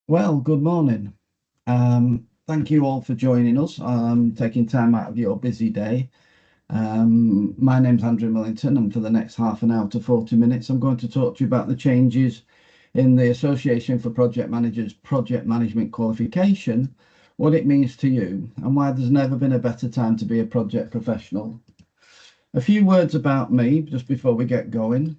Well, good morning. Thank you all for joining us, taking time out of your busy day. My name's Andrew Millington, and for the next half an hour to 40 minutes, I'm going to talk to you about the changes in the Association for Project Managers Project Management Qualification, what it means to you, and why there's never been a better time to be a project professional. A few words about me just before we get going.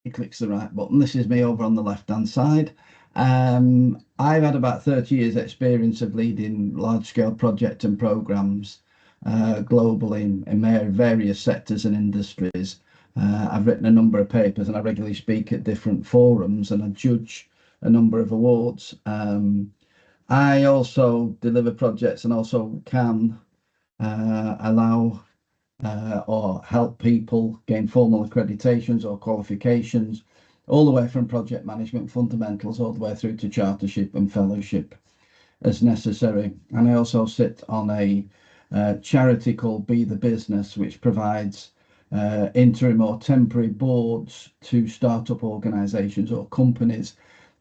He clicks the right button. This is me over on the left-hand side. I've had about 30 years experience of leading large-scale projects and programs globally in various sectors and industries. I've written a number of papers and I regularly speak at different forums and I judge a number of awards. I also deliver projects and also can allow or help people gain formal accreditations or qualifications, all the way from project management fundamentals all the way through to chartership and fellowship as necessary. And I also sit on a charity called Be the Business, which provides interim or temporary boards to startup organizations or companies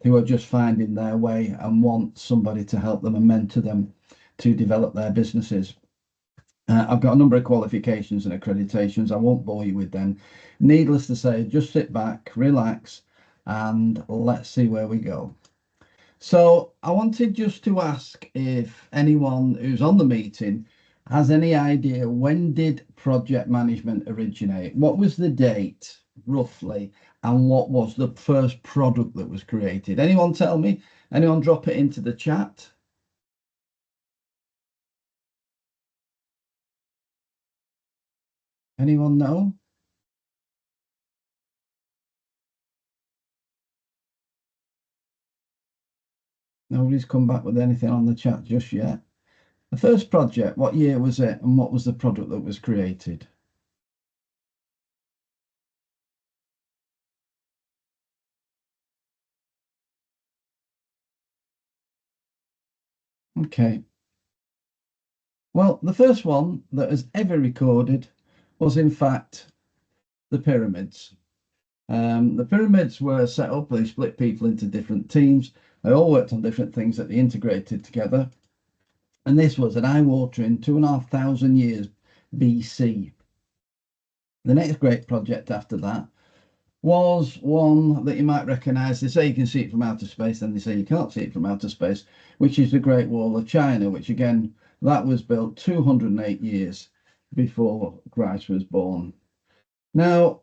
who are just finding their way and want somebody to help them and mentor them to develop their businesses. I've got a number of qualifications and accreditations. I won't bore you with them. Needless to say, just sit back, relax, and let's see where we go. So I wanted just to ask if anyone who's on the meeting has any idea, when did project management originate? What was the date, roughly? And what was the first product that was created? Anyone tell me? Anyone drop it into the chat? Anyone know? Nobody's come back with anything on the chat just yet. The first project, what year was it, and what was the product that was created? Okay. Well, the first one that has ever recorded was, in fact, the pyramids. The pyramids were set up, they split people into different teams. They all worked on different things that they integrated together. And this was an eye-watering 2,500 years BC. The next great project after that was one that you might recognize. They say you can see it from outer space, then they say you can't see it from outer space, which is the Great Wall of China, which again, that was built 208 years before Christ was born. Now,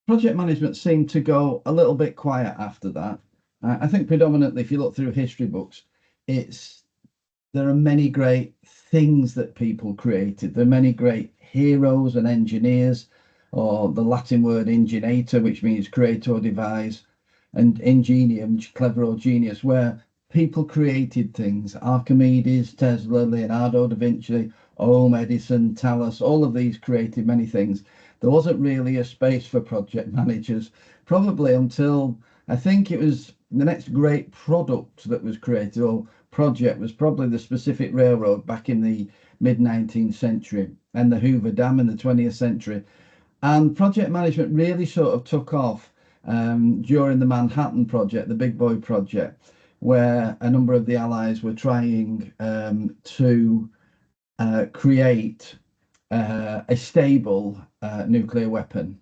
project management seemed to go a little bit quiet after that. I think predominantly, if you look through history books, there are many great things that people created. There are many great heroes and engineers, or the Latin word ingenator, which means create or devise, and ingenium, clever or genius, where people created things. Archimedes, Tesla, Leonardo da Vinci, Ohm, Edison, Thales, all of these created many things. There wasn't really a space for project managers, probably until I think it was the next great product that was created or project was probably the Pacific Railroad back in the mid 19th century and the Hoover Dam in the 20th century. And project management really sort of took off during the Manhattan Project, the Big Boy Project, where a number of the Allies were trying to create a stable nuclear weapon.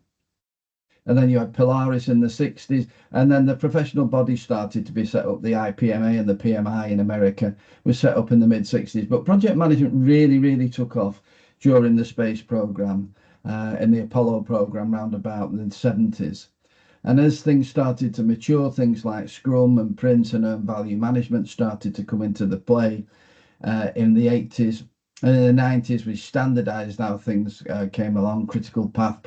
And then you had Polaris in the 60s, and then the professional bodies started to be set up. The IPMA and the PMI in America was set up in the mid 60s. But project management really, really took off during the space program, in the Apollo program, round about in the 70s. And as things started to mature, things like Scrum and Prince and earned value management started to come into the play in the 80s. And in the 90s, we standardized how things came along: critical path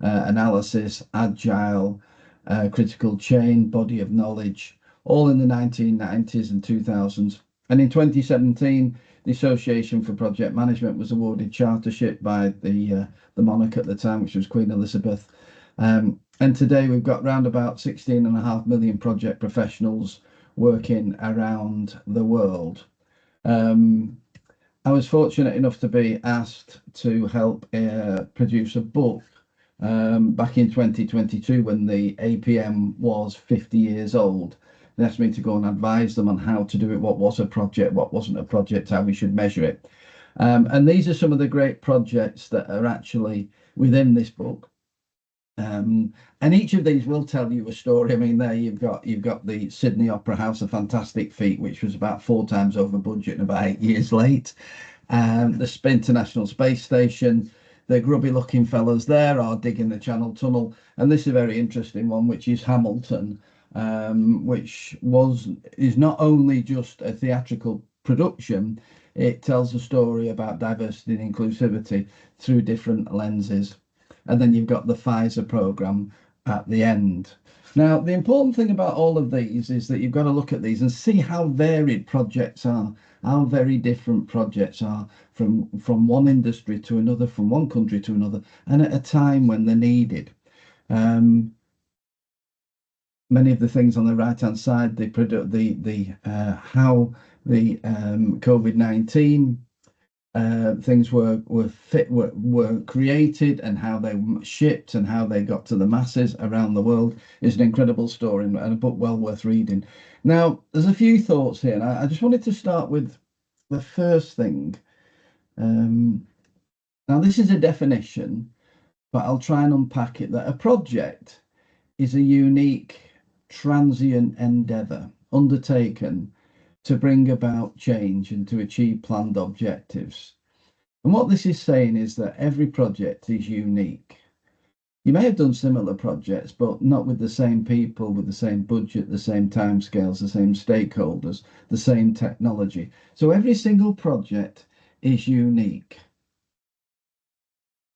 analysis, agile, critical chain, body of knowledge, all in the 1990s and 2000s. And in 2017, the Association for Project Management was awarded chartership by the monarch at the time, which was Queen Elizabeth. And today we've got around about 16.5 million project professionals working around the world. I was fortunate enough to be asked to help produce a book back in 2022 when the APM was 50 years old. They asked me to go and advise them on how to do it, what was a project, what wasn't a project, how we should measure it. And these are some of the great projects that are actually within this book. And each of these will tell you a story. I mean, there you've got the Sydney Opera House, a fantastic feat, which was about 4 times over budget and about 8 years late. The International Space Station, the grubby looking fellows there are digging the Channel Tunnel. And this is a very interesting one, which is Hamilton, which is not only just a theatrical production, it tells a story about diversity and inclusivity through different lenses. And then you've got the Pfizer program at the end. Now, the important thing about all of these is that you've got to look at these and see how varied projects are, how very different projects are from one industry to another, from one country to another, and at a time when they're needed. Many of the things on the right-hand side, how the COVID-19 things were created and how they shipped and how they got to the masses around the world is an incredible story and a book well worth reading. Now, there's a few thoughts here, and I just wanted to start with the first thing. Now, this is a definition, but I'll try and unpack it. That a project is a unique, transient endeavour undertaken to bring about change and to achieve planned objectives. And what this is saying is that every project is unique. You may have done similar projects, but not with the same people, with the same budget, the same timescales, the same stakeholders, the same technology. So every single project is unique.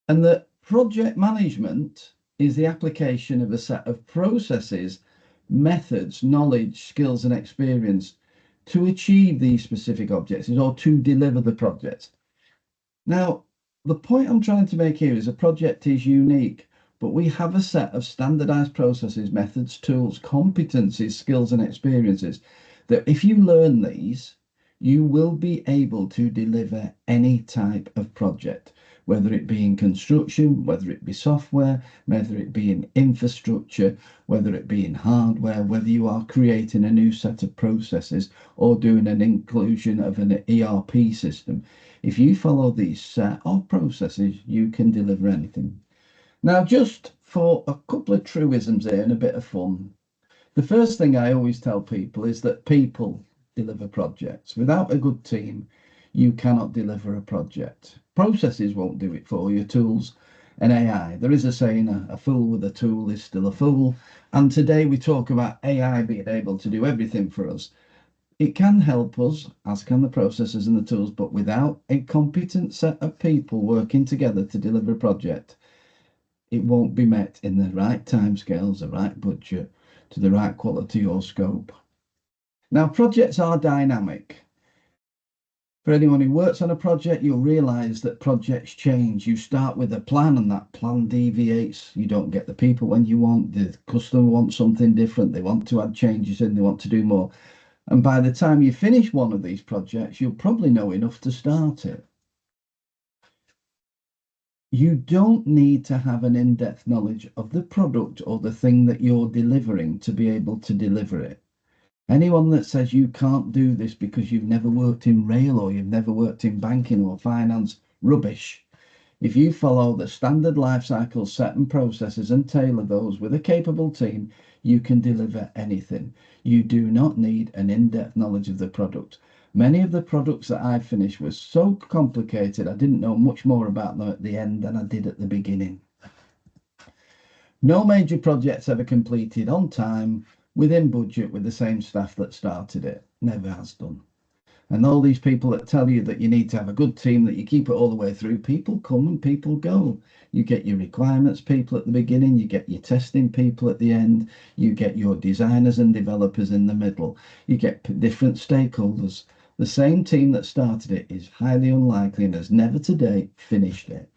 And that project management is the application of a set of processes, methods, knowledge, skills, and experience to achieve these specific objectives or to deliver the project. Now, the point I'm trying to make here is a project is unique, but we have a set of standardized processes, methods, tools, competencies, skills, and experiences that if you learn these, you will be able to deliver any type of project, whether it be in construction, whether it be software, whether it be in infrastructure, whether it be in hardware, whether you are creating a new set of processes or doing an inclusion of an ERP system. If you follow these set of processes, you can deliver anything. Now, just for a couple of truisms here and a bit of fun, the first thing I always tell people is that people deliver projects. Without a good team, you cannot deliver a project. Processes won't do it for you, tools and AI. There is a saying, a fool with a tool is still a fool. And today we talk about AI being able to do everything for us. It can help us, as can the processes and the tools, but without a competent set of people working together to deliver a project, it won't be met in the right timescales, the right budget, to the right quality or scope. Now, projects are dynamic. For anyone who works on a project, you'll realise that projects change. You start with a plan and that plan deviates. You don't get the people when you want. The customer wants something different. They want to add changes in. They want to do more. And by the time you finish one of these projects, you'll probably know enough to start it. You don't need to have an in-depth knowledge of the product or the thing that you're delivering to be able to deliver it. Anyone that says you can't do this because you've never worked in rail or you've never worked in banking or finance, rubbish. If you follow the standard life cycle set and processes and tailor those with a capable team, you can deliver anything. You do not need an in-depth knowledge of the product. Many of the products that I finished were so complicated, I didn't know much more about them at the end than I did at the beginning. No major project's ever completed on time, within budget, with the same staff that started it. Never has done. And all these people that tell you that you need to have a good team, that you keep it all the way through, people come and people go. You get your requirements people at the beginning, you get your testing people at the end, you get your designers and developers in the middle, you get different stakeholders. The same team that started it is highly unlikely and has never to date finished it.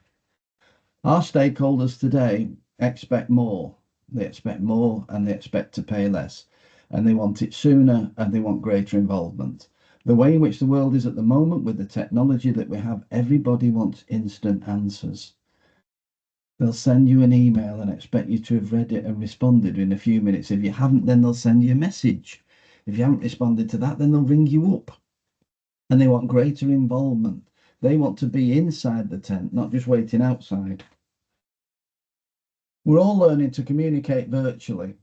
Our stakeholders today expect more. They expect more and they expect to pay less. And they want it sooner and they want greater involvement. The way in which the world is at the moment with the technology that we have, everybody wants instant answers. They'll send you an email and expect you to have read it and responded in a few minutes. If you haven't, then they'll send you a message. If you haven't responded to that, then they'll ring you up. And they want greater involvement. They want to be inside the tent, not just waiting outside. We're all learning to communicate virtually.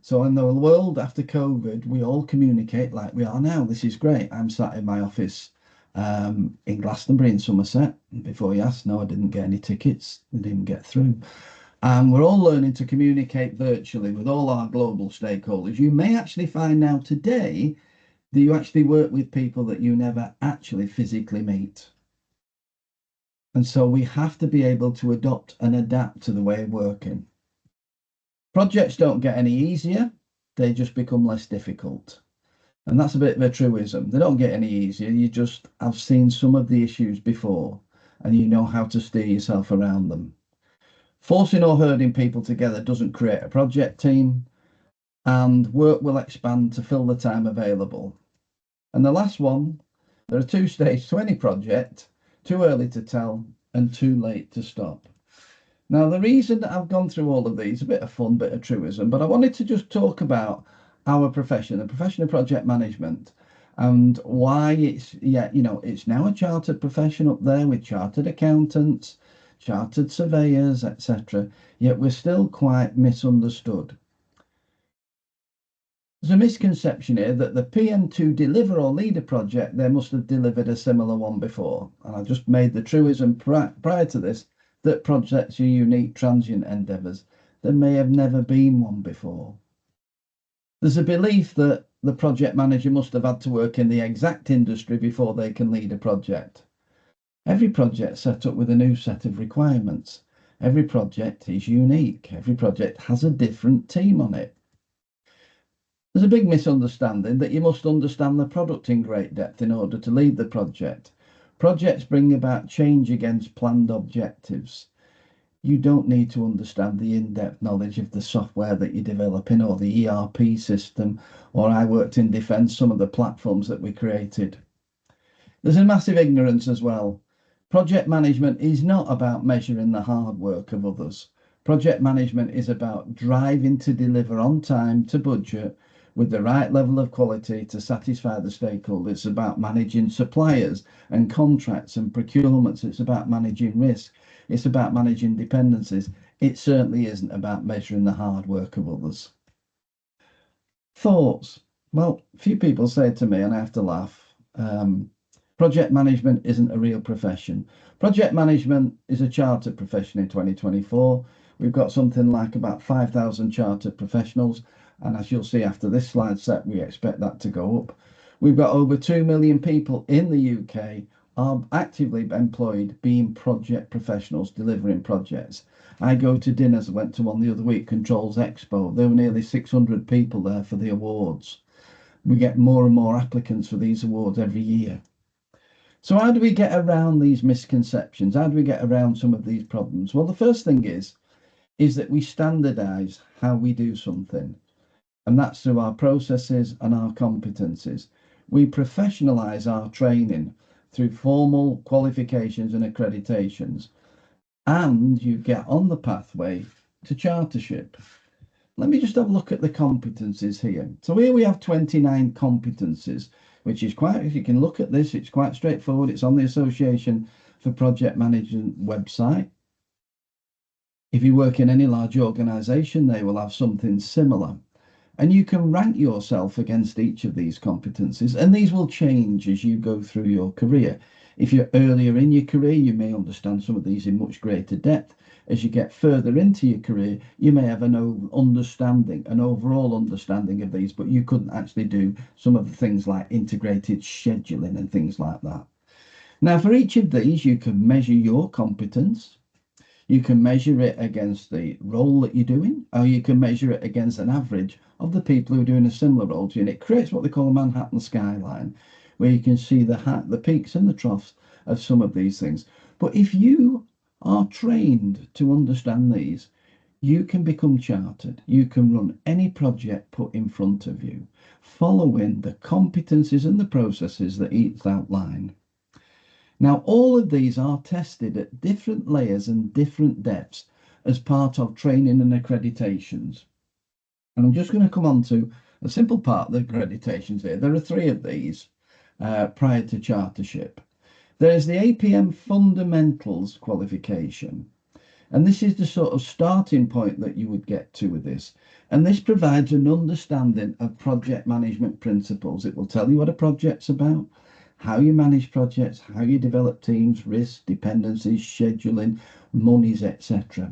So in the world after COVID, we all communicate like we are now. This is great. I'm sat in my office in Glastonbury in Somerset. Before you asked, no, I didn't get any tickets. I didn't get through. And we're all learning to communicate virtually with all our global stakeholders. You may actually find now today that you actually work with people that you never actually physically meet. And so we have to be able to adopt and adapt to the way of working. Projects don't get any easier, they just become less difficult. And that's a bit of a truism. They don't get any easier. You just have seen some of the issues before and you know how to steer yourself around them. Forcing or herding people together doesn't create a project team, and work will expand to fill the time available. And the last one, there are two stages to any project: too early to tell and too late to stop. Now, the reason that I've gone through all of these, a bit of fun, bit of truism, but I wanted to just talk about our profession, the profession of project management, and why it's, it's now a chartered profession up there with chartered accountants, chartered surveyors, etc. Yet we're still quite misunderstood. There's a misconception here that the PM to deliver or lead a project, they must have delivered a similar one before. And I just made the truism prior to this that projects are unique, transient endeavours. There may have never been one before. There's a belief that the project manager must have had to work in the exact industry before they can lead a project. Every project set up with a new set of requirements. Every project is unique. Every project has a different team on it. There's a big misunderstanding that you must understand the product in great depth in order to lead the project. Projects bring about change against planned objectives. You don't need to understand the in-depth knowledge of the software that you're developing or the ERP system, or I worked in defence, some of the platforms that we created. There's a massive ignorance as well. Project management is not about measuring the hard work of others. Project management is about driving to deliver on time, to budget, with the right level of quality to satisfy the stakeholders. It's about managing suppliers and contracts and procurements. It's about managing risk. It's about managing dependencies. It certainly isn't about measuring the hard work of others. Thoughts? Well, a few people say to me, and I have to laugh, project management isn't a real profession. Project management is a chartered profession in 2024. We've got something like about 5,000 chartered professionals. And as you'll see after this slide set, we expect that to go up. We've got over 2 million people in the UK are actively employed being project professionals delivering projects. I go to dinners, I went to one the other week, Controls Expo. There were nearly 600 people there for the awards. We get more and more applicants for these awards every year. So how do we get around these misconceptions? How do we get around some of these problems? Well, the first thing is that we standardize how we do something. And that's through our processes and our competencies. We professionalize our training through formal qualifications and accreditations, and you get on the pathway to chartership. Let me just have a look at the competencies here. So here we have 29 competencies, which is quite, if you can look at this, it's quite straightforward. It's on the Association for Project Management website. If you work in any large organization, they will have something similar. And you can rank yourself against each of these competencies, and these will change as you go through your career. If you're earlier in your career, you may understand some of these in much greater depth. As you get further into your career, you may have an overall understanding of these, but you couldn't actually do some of the things like integrated scheduling and things like that. Now, for each of these, you can measure your competence. You can measure it against the role that you're doing, or you can measure it against an average of the people who are doing a similar role to you. And it creates what they call a Manhattan skyline, where you can see the peaks and the troughs of some of these things. But if you are trained to understand these, you can become chartered. You can run any project put in front of you, following the competencies and the processes that each outline. Now, all of these are tested at different layers and different depths, as part of training and accreditations. And I'm just going to come on to a simple part of the accreditations here. There are three of these prior to chartership. There is the APM Fundamentals qualification. And this is the sort of starting point that you would get to with this. And this provides an understanding of project management principles. It will tell you what a project's about, how you manage projects, how you develop teams, risks, dependencies, scheduling, monies, etc.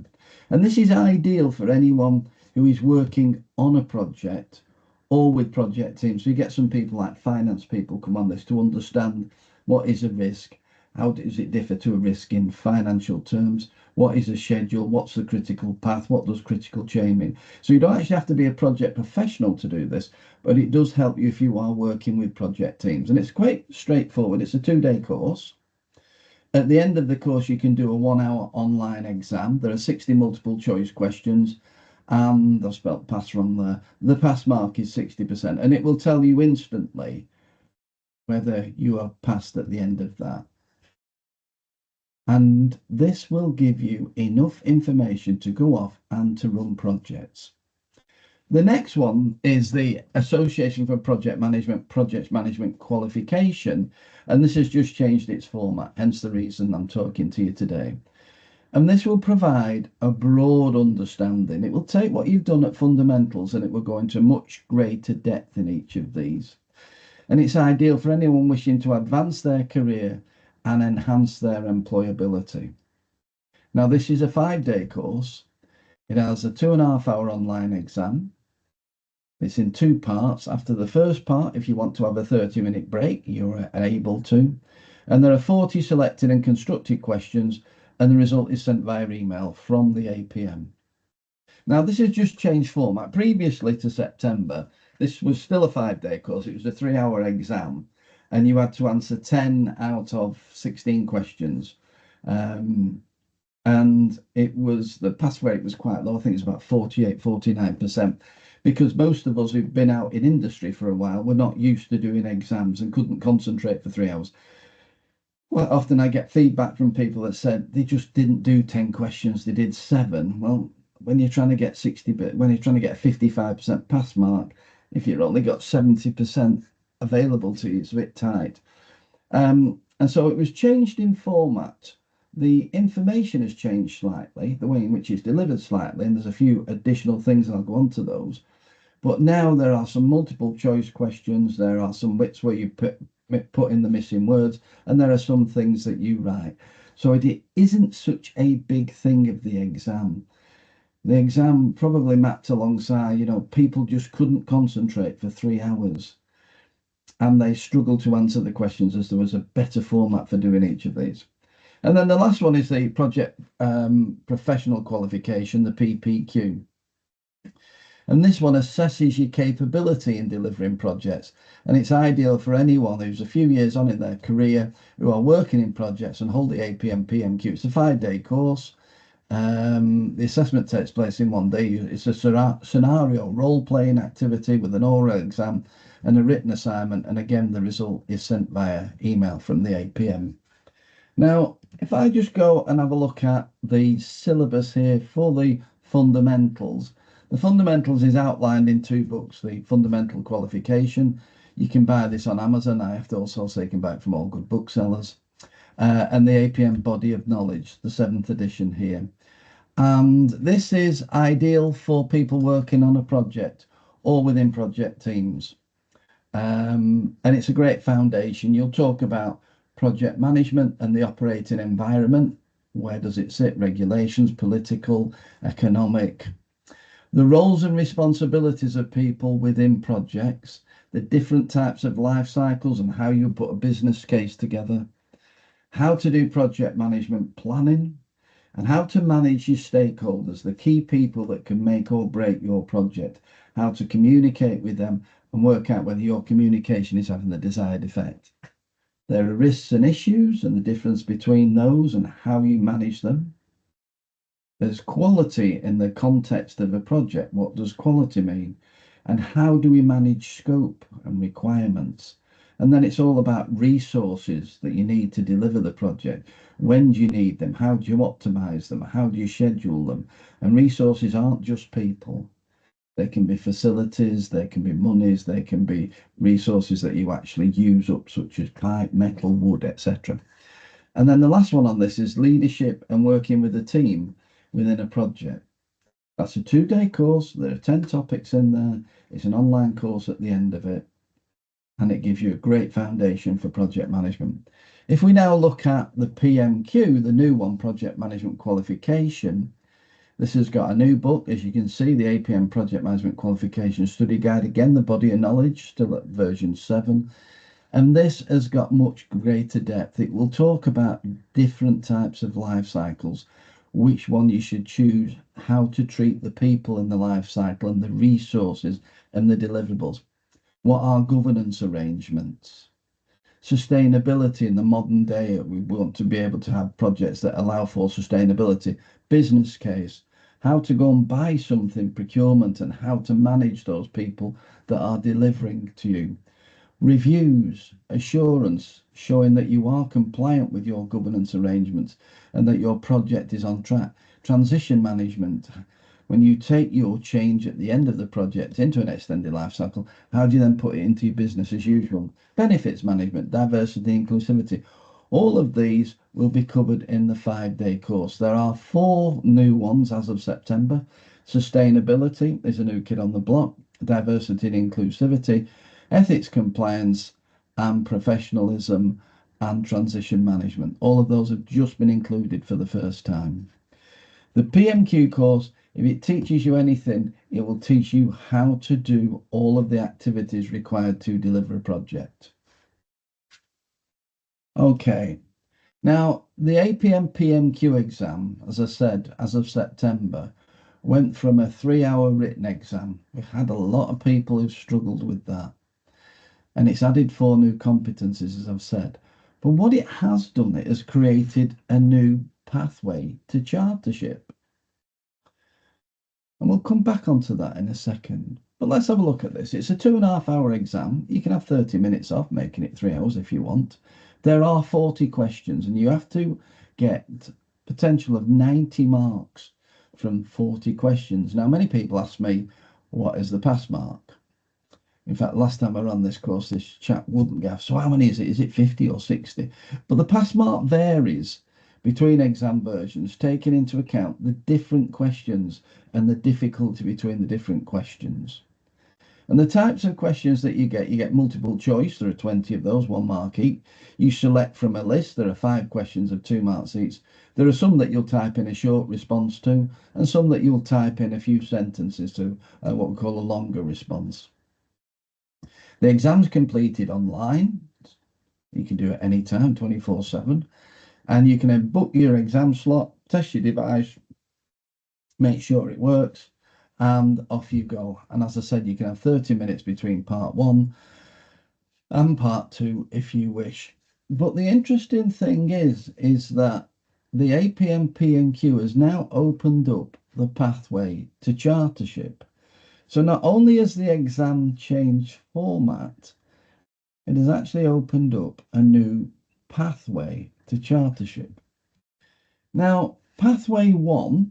And this is ideal for anyone who is working on a project or with project teams. So you get some people like finance people come on this to understand what is a risk, how does it differ to a risk in financial terms, what is a schedule, what's the critical path, what does critical chain mean. So you don't actually have to be a project professional to do this, but it does help you if you are working with project teams. And it's quite straightforward. It's a 2-day course. At the end of the course, you can do a 1-hour online exam. There are 60 multiple choice questions, and I've spelled pass wrong there. The pass mark is 60%, and it will tell you instantly whether you are passed at the end of that. And this will give you enough information to go off and to run projects. The next one is the Association for Project Management Qualification, and this has just changed its format, hence the reason I'm talking to you today. And this will provide a broad understanding. It will take what you've done at fundamentals and it will go into much greater depth in each of these. And it's ideal for anyone wishing to advance their career and enhance their employability. Now, this is a 5-day course. It has a 2.5-hour online exam. It's in 2 parts. After the first part, if you want to have a 30-minute break, you're able to. And there are 40 selected and constructed questions, and the result is sent via email from the APM. Now, this has just changed format. Previously to September, this was still a 5-day course. It was a 3-hour exam, and you had to answer 10 out of 16 questions. And it was, the pass rate was quite low. I think it's about 49%, because most of us who've been out in industry for a while were not used to doing exams and couldn't concentrate for 3 hours. Well, often I get feedback from people that said they just didn't do 10 questions, they did 7. Well, when you're trying to get 60, when you're trying to get a 55% pass mark, if you've only got 70% available to you, it's a bit tight. And so it was changed in format. The information has changed slightly, the way in which it's delivered slightly, and there's a few additional things, and I'll go on to those. But now there are some multiple choice questions, there are some bits where you put in the missing words, and there are some things that you write. So it isn't such a big thing of the exam. The exam probably mapped alongside, people just couldn't concentrate for 3 hours, and they struggled to answer the questions as there was a better format for doing each of these. And then the last one is the Project Professional Qualification, the PPQ. And this one assesses your capability in delivering projects. And it's ideal for anyone who's a few years on in their career, who are working in projects and hold the APM PMQ. It's a 5-day course. The assessment takes place in 1 day. It's a scenario role-playing activity with an oral exam and a written assignment. And again, the result is sent via email from the APM. Now, if I just go and have a look at the syllabus here for the fundamentals, the fundamentals is outlined in 2 books, the Fundamental Qualification. You can buy this on Amazon. I have to also say you can buy it from all good booksellers. And the APM Body of Knowledge, the 7th edition here. And this is ideal for people working on a project or within project teams. And it's a great foundation. You'll talk about project management and the operating environment. Where does it sit? Regulations, political, economic. The roles and responsibilities of people within projects, the different types of life cycles and how you put a business case together, how to do project management planning, and how to manage your stakeholders, the key people that can make or break your project, how to communicate with them and work out whether your communication is having the desired effect. There are risks and issues and the difference between those and how you manage them. There's quality in the context of a project. What does quality mean? And how do we manage scope and requirements? And then it's all about resources that you need to deliver the project. When do you need them? How do you optimize them? How do you schedule them? And resources aren't just people. They can be facilities, they can be monies, they can be resources that you actually use up, such as pipe, metal, wood, etc. And then the last one on this is leadership and working with a team within a project. That's a 2-day course. There are 10 topics in there. It's an online course at the end of it, and it gives you a great foundation for project management. If we now look at the PMQ, the new one, Project Management Qualification, this has got a new book, as you can see, the APM Project Management Qualification Study Guide. Again, the body of knowledge, still at version 7. And this has got much greater depth. It will talk about different types of life cycles, which one you should choose, how to treat the people in the life cycle and the resources and the deliverables. What are governance arrangements? Sustainability in the modern day. We want to be able to have projects that allow for sustainability. Business case. How to go and buy something, procurement, and how to manage those people that are delivering to you. Reviews, assurance, showing that you are compliant with your governance arrangements and that your project is on track. Transition management, when you take your change at the end of the project into an extended life cycle, how do you then put it into your business as usual? Benefits management, diversity, inclusivity. All of these will be covered in the 5-day course. There are 4 new ones as of September. Sustainability is a new kid on the block. Diversity and inclusivity, ethics, compliance, and professionalism, and transition management. All of those have just been included for the first time. The PMQ course, if it teaches you anything, it will teach you how to do all of the activities required to deliver a project. Okay, now the APM PMQ exam, as I said, as of September, went from a 3-hour written exam. We've had a lot of people who've struggled with that. And it's added 4 new competencies, as I've said. But what it has done, it has created a new pathway to chartership. And we'll come back onto that in a second. But let's have a look at this. It's a 2.5-hour exam. You can have 30 minutes off, making it 3 hours if you want. There are 40 questions, and you have to get potential of 90 marks from 40 questions. Now, many people ask me, what is the pass mark? In fact, last time I ran this course, this chap wouldn't guess. So how many is it? Is it 50 or 60? But the pass mark varies between exam versions, taking into account the different questions and the difficulty between the different questions. And the types of questions that you get multiple choice. There are 20 of those, 1 mark each. You select from a list. There are 5 questions of 2 marks each. There are some that you'll type in a short response to, and some that you'll type in a few sentences to, what we call a longer response. The exam's completed online. You can do it anytime, 24/7. And you can then book your exam slot, test your device, make sure it works, and off you go. And as I said, you can have 30 minutes between part 1 and part 2 if you wish. But the interesting thing is that the APM PMQ has now opened up the pathway to chartership. So not only has the exam changed format, it has actually opened up a new pathway to chartership. Now, pathway 1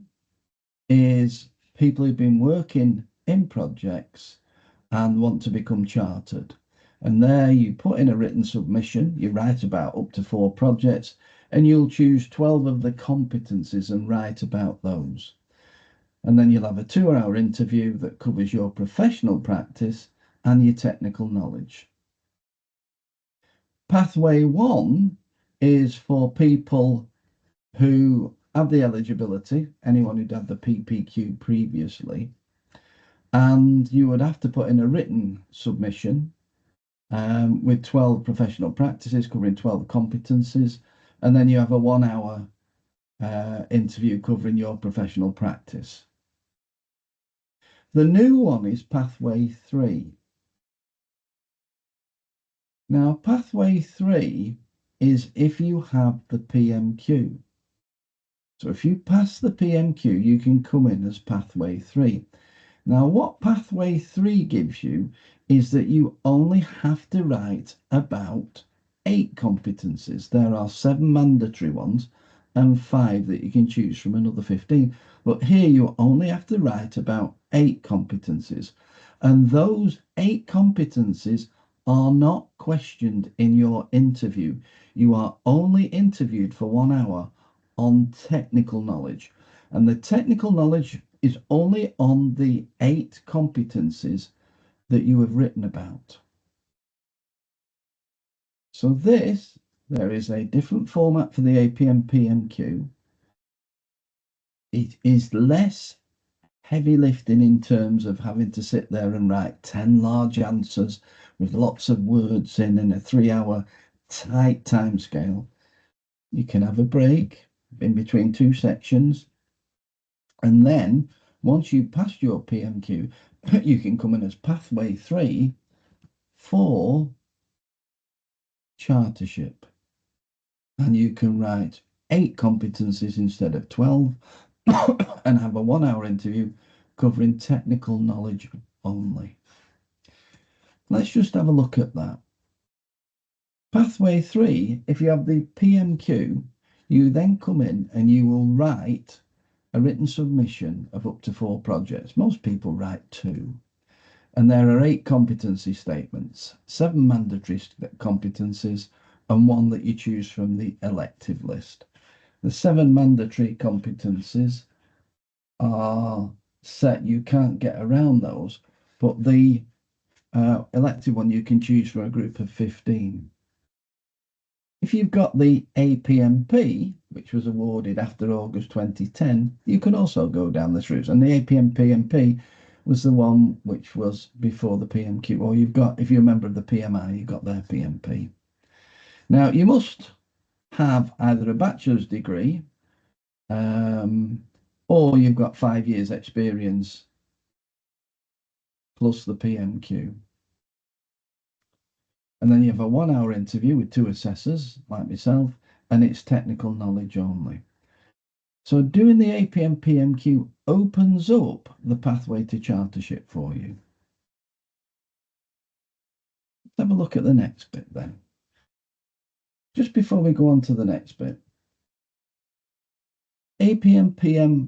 is people who've been working in projects and want to become chartered. And there you put in a written submission, you write about up to 4 projects, and you'll choose 12 of the competencies and write about those. And then you'll have a 2-hour interview that covers your professional practice and your technical knowledge. Pathway 1 is for people who have the eligibility, anyone who'd had the PPQ previously, and you would have to put in a written submission with 12 professional practices covering 12 competencies, and then you have a 1-hour interview covering your professional practice. The new one is Pathway 3. Now, Pathway 3 is if you have the PMQ. So if you pass the PMQ, you can come in as Pathway 3. Now, what pathway 3 gives you is that you only have to write about 8 competencies. There are 7 mandatory ones and 5 that you can choose from another 15. But here you only have to write about 8 competencies. And those 8 competencies are not questioned in your interview. You are only interviewed for 1 hour on technical knowledge. And the technical knowledge is only on the 8 competencies that you have written about. So there is a different format for the APM PMQ. It is less heavy lifting in terms of having to sit there and write 10 large answers with lots of words in a 3-hour tight time scale. You can have a break in between 2 sections. And then once you've passed your PMQ, you can come in as pathway 3 for chartership. And you can write 8 competencies instead of 12 and have a 1-hour interview covering technical knowledge only. Let's just have a look at that. Pathway 3, if you have the PMQ, you then come in and you will write a written submission of up to 4 projects. Most people write 2. And there are 8 competency statements, 7 mandatory competencies, and 1 that you choose from the elective list. The 7 mandatory competencies are set, you can't get around those, but the elective one you can choose from a group of 15. If you've got the APMP, which was awarded after August 2010, you can also go down this route. And the APM PMP was the one which was before the PMQ. Or you've got, if you're a member of the PMI, you've got their PMP. Now, you must have either a bachelor's degree or you've got 5 years experience plus the PMQ. And then you have a 1-hour interview with 2 assessors, like myself, and it's technical knowledge only. So doing the APM PMQ opens up the pathway to chartership for you. Let's have a look at the next bit then. Just before we go on to the next bit, APM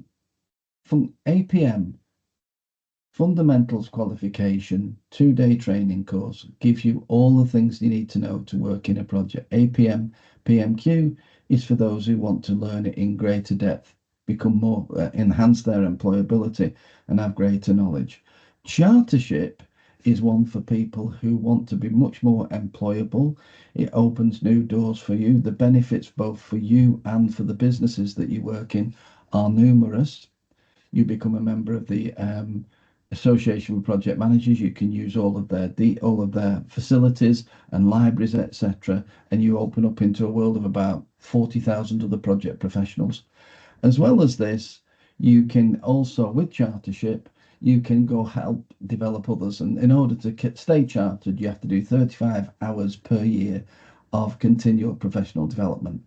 Fundamentals Qualification 2-day training course gives you all the things you need to know to work in a project. APM PMQ is for those who want to learn it in greater depth, become more, enhance their employability and have greater knowledge. Chartership is one for people who want to be much more employable. It opens new doors for you. The benefits both for you and for the businesses that you work in are numerous. You become a member of the Association of Project Managers. You can use all of their facilities and libraries, etc., and you open up into a world of about 40,000 other project professionals. As well as this, you can also, with chartership, you can go help develop others. And in order to stay chartered, you have to do 35 hours per year of continual professional development.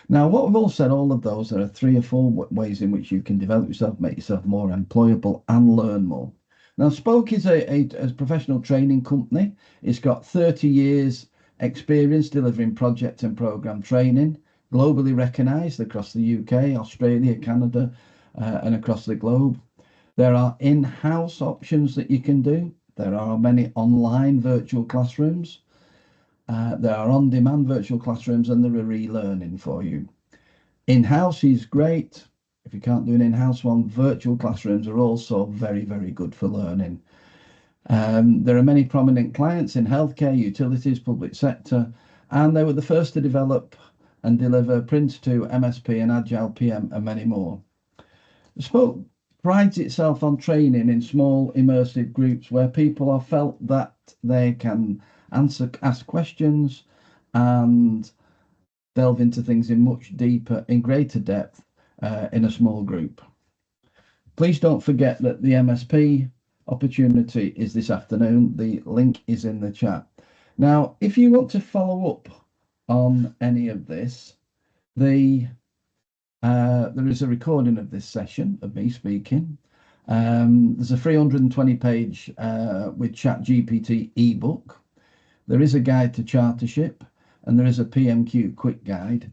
Now, what we've all said, all of those, there are 3 or 4 ways in which you can develop yourself, make yourself more employable and learn more. Now, SPOCE is a professional training company. It's got 30 years experience delivering project and program training, globally recognised across the UK, Australia, Canada, and across the globe. There are in-house options that you can do. There are many online virtual classrooms. There are on-demand virtual classrooms, and there are relearning for you. In-house is great. If you can't do an in-house one, virtual classrooms are also very, very good for learning. There are many prominent clients in healthcare, utilities, public sector, and they were the first to develop and deliver Prince2, MSP and Agile PM and many more. SPOCE prides itself on training in small immersive groups where people are felt that they can ask questions and delve into things in much deeper, in greater depth in a small group. Please don't forget that the MSP opportunity is this afternoon. The link is in the chat. Now, if you want to follow up on any of this, there is a recording of this session of me speaking, There's a 320-page with ChatGPT ebook. There is a guide to chartership, and there is a PMQ quick guide.